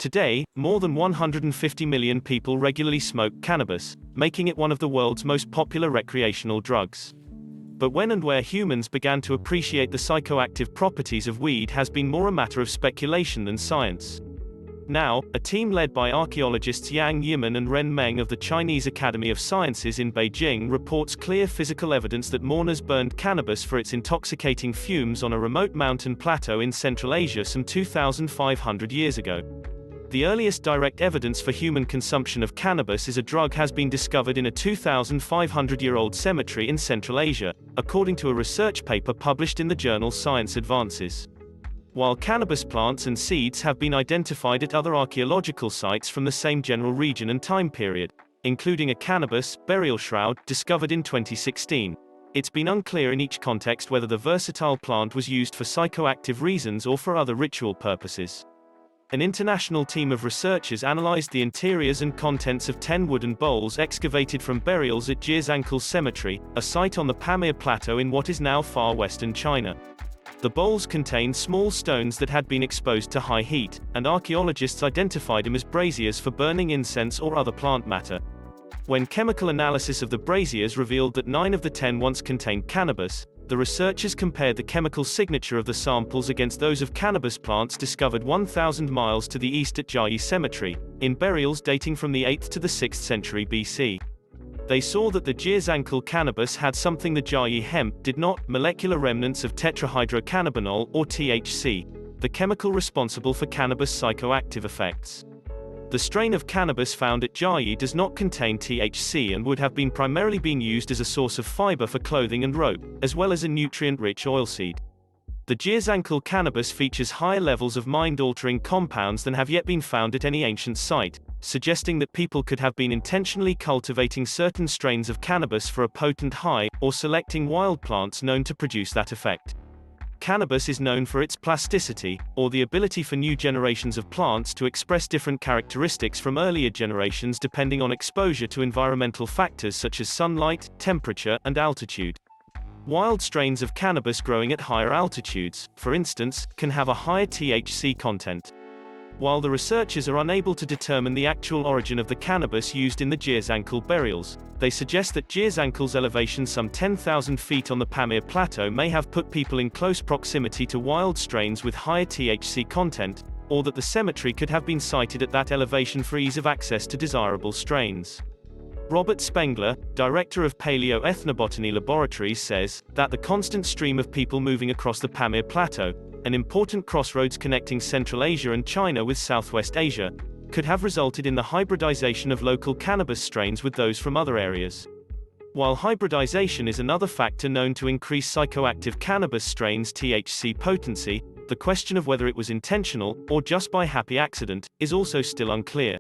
Today, more than 150 million people regularly smoke cannabis, making it one of the world's most popular recreational drugs. But when and where humans began to appreciate the psychoactive properties of weed has been more a matter of speculation than science. Now, a team led by archaeologists Yang Yiman and Ren Meng of the Chinese Academy of Sciences in Beijing reports clear physical evidence that mourners burned cannabis for its intoxicating fumes on a remote mountain plateau in Central Asia some 2,500 years ago. The earliest direct evidence for human consumption of cannabis as a drug has been discovered in a 2,500-year-old cemetery in Central Asia, according to a research paper published in the journal Science Advances. While cannabis plants and seeds have been identified at other archaeological sites from the same general region and time period, including a cannabis burial shroud discovered in 2016, it's been unclear in each context whether the versatile plant was used for psychoactive reasons or for other ritual purposes. An international team of researchers analyzed the interiors and contents of 10 wooden bowls excavated from burials at Jiezhankul Cemetery, a site on the Pamir Plateau in what is now far western China. The bowls contained small stones that had been exposed to high heat, and archaeologists identified them as braziers for burning incense or other plant matter. When chemical analysis of the braziers revealed that 9 of the 10 once contained cannabis, the researchers compared the chemical signature of the samples against those of cannabis plants discovered 1,000 miles to the east at Jiayi Cemetery, in burials dating from the 8th to the 6th century BC. They saw that the Jiezhankul cannabis had something the Jiayi hemp did not, molecular remnants of tetrahydrocannabinol, or THC, the chemical responsible for cannabis psychoactive effects. The strain of cannabis found at Jiayi does not contain THC and would have been primarily being used as a source of fiber for clothing and rope, as well as a nutrient-rich oilseed. The Jiezhankul cannabis features higher levels of mind-altering compounds than have yet been found at any ancient site, suggesting that people could have been intentionally cultivating certain strains of cannabis for a potent high, or selecting wild plants known to produce that effect. Cannabis is known for its plasticity, or the ability for new generations of plants to express different characteristics from earlier generations depending on exposure to environmental factors such as sunlight, temperature, and altitude. Wild strains of cannabis growing at higher altitudes, for instance, can have a higher THC content. While the researchers are unable to determine the actual origin of the cannabis used in the Jiezhankul burials, they suggest that Jiezhankul's elevation some 10,000 feet on the Pamir Plateau may have put people in close proximity to wild strains with higher THC content, or that the cemetery could have been sited at that elevation for ease of access to desirable strains. Robert Spengler, director of Paleoethnobotany Laboratories, says that the constant stream of people moving across the Pamir Plateau, an important crossroads connecting Central Asia and China with Southwest Asia, could have resulted in the hybridization of local cannabis strains with those from other areas. While hybridization is another factor known to increase psychoactive cannabis strains' THC potency, the question of whether it was intentional, or just by happy accident, is also still unclear.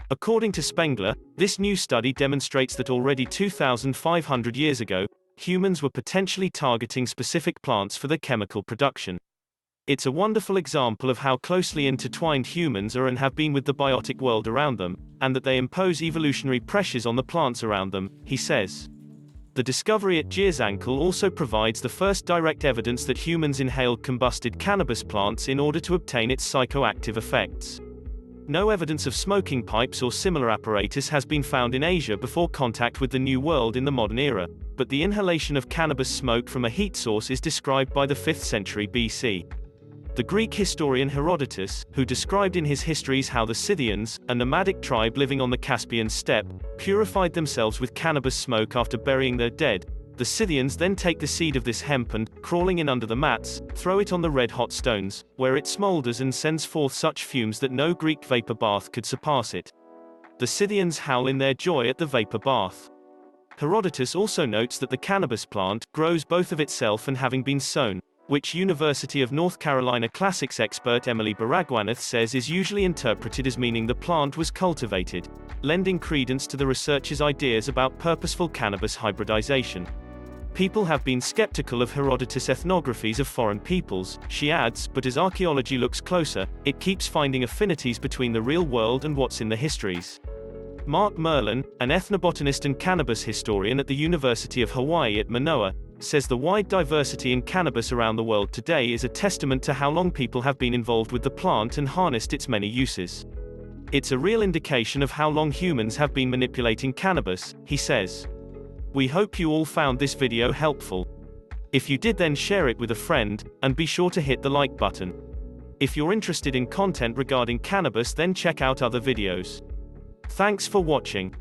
According to Spengler, this new study demonstrates that already 2,500 years ago, humans were potentially targeting specific plants for their chemical production. It's a wonderful example of how closely intertwined humans are and have been with the biotic world around them, and that they impose evolutionary pressures on the plants around them, he says. The discovery at Jiezhankul also provides the first direct evidence that humans inhaled combusted cannabis plants in order to obtain its psychoactive effects. No evidence of smoking pipes or similar apparatus has been found in Asia before contact with the New World in the modern era, but the inhalation of cannabis smoke from a heat source is described by the 5th century BC. The Greek historian Herodotus, who described in his histories how the Scythians, a nomadic tribe living on the Caspian steppe, purified themselves with cannabis smoke after burying their dead, the Scythians then take the seed of this hemp and, crawling in under the mats, throw it on the red-hot stones, where it smolders and sends forth such fumes that no Greek vapor bath could surpass it. The Scythians howl in their joy at the vapor bath. Herodotus also notes that the cannabis plant grows both of itself and having been sown, which University of North Carolina classics expert Emily Baragwanath says is usually interpreted as meaning the plant was cultivated, lending credence to the researchers' ideas about purposeful cannabis hybridization. People have been skeptical of Herodotus' ethnographies of foreign peoples, she adds, but as archaeology looks closer, it keeps finding affinities between the real world and what's in the histories. Mark Merlin, an ethnobotanist and cannabis historian at the University of Hawaii at Manoa, says the wide diversity in cannabis around the world today is a testament to how long people have been involved with the plant and harnessed its many uses. It's a real indication of how long humans have been manipulating cannabis, he says. We hope you all found this video helpful. If you did, then share it with a friend, and be sure to hit the like button. If you're interested in content regarding cannabis, then check out other videos. Thanks for watching.